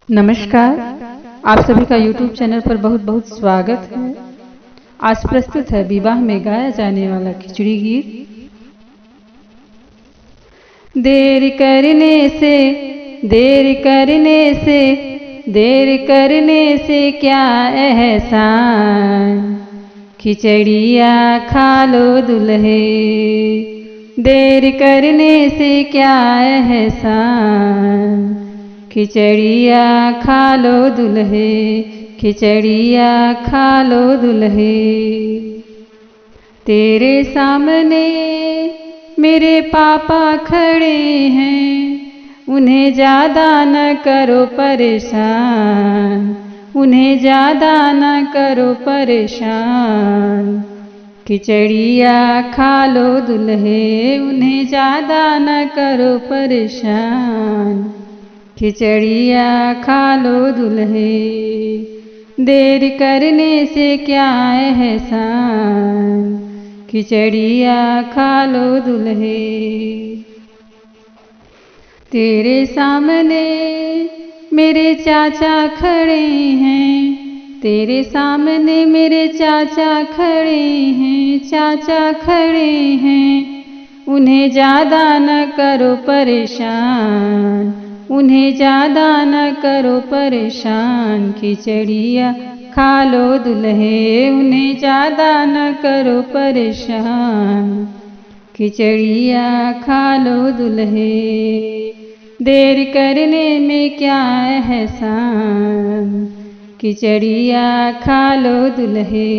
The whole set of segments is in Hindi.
नमस्कार। आप सभी का YouTube चैनल पर बहुत बहुत स्वागत है। आज प्रस्तुत है विवाह में गाया जाने वाला खिचड़ी गीत। देर करने से देर करने से देर करने से क्या एहसान, खिचड़िया खा लो दुल्हे। देर करने से क्या एहसान, खिचड़िया खा लो दुल्हे। खिचड़िया खा लो दुल्हे। तेरे सामने मेरे पापा खड़े हैं, उन्हें ज़्यादा न करो परेशान। उन्हें ज़्यादा न करो परेशान, खिचड़िया खा लो दुल्हे। उन्हें ज़्यादा न करो परेशान, खिचड़िया खा लो दुल्हे। देर करने से क्या एहसान, खिचड़िया खा लो दुल्हे। तेरे सामने मेरे चाचा खड़े हैं, तेरे सामने मेरे चाचा खड़े हैं। चाचा खड़े हैं, उन्हें ज़्यादा न करो परेशान। उन्हें ज़्यादा न करो परेशान, खिचड़िया खा लो दुल्हे। उन्हें ज़्यादा न करो परेशान, खिचड़िया खा लो दुल्हे। देर करने में क्या एहसान, खिचड़िया खा लो दुल्हे।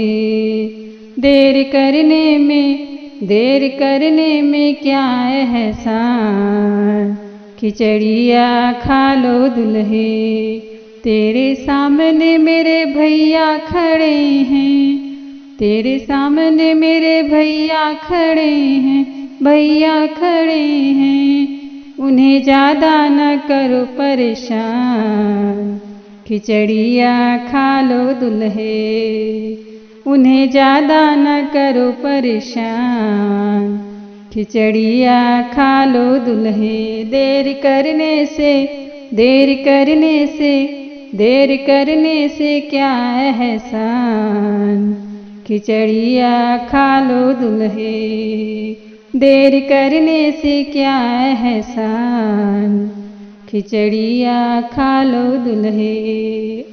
देर करने में क्या एहसान, खिचड़िया खा लो दुल्हे। तेरे सामने मेरे भैया खड़े हैं, तेरे सामने मेरे भैया खड़े हैं। भैया खड़े हैं, उन्हें ज़्यादा न करो परेशान, खिचड़िया खा लो दुल्हे। उन्हें ज़्यादा न करो परेशान, खिचड़िया खा लो दुल्हे। देर करने से क्या एहसान, खिचड़िया खा लो दुल्हे। देर करने से क्या एहसान, खिचड़िया खा लो दुल्हे।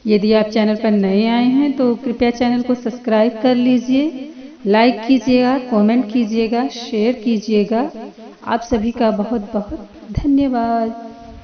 यदि आप चैनल पर नए आए हैं तो कृपया चैनल को सब्सक्राइब कर लीजिए, लाइक कीजिएगा, कमेंट कीजिएगा, शेयर कीजिएगा। आप सभी का बहुत बहुत धन्यवाद।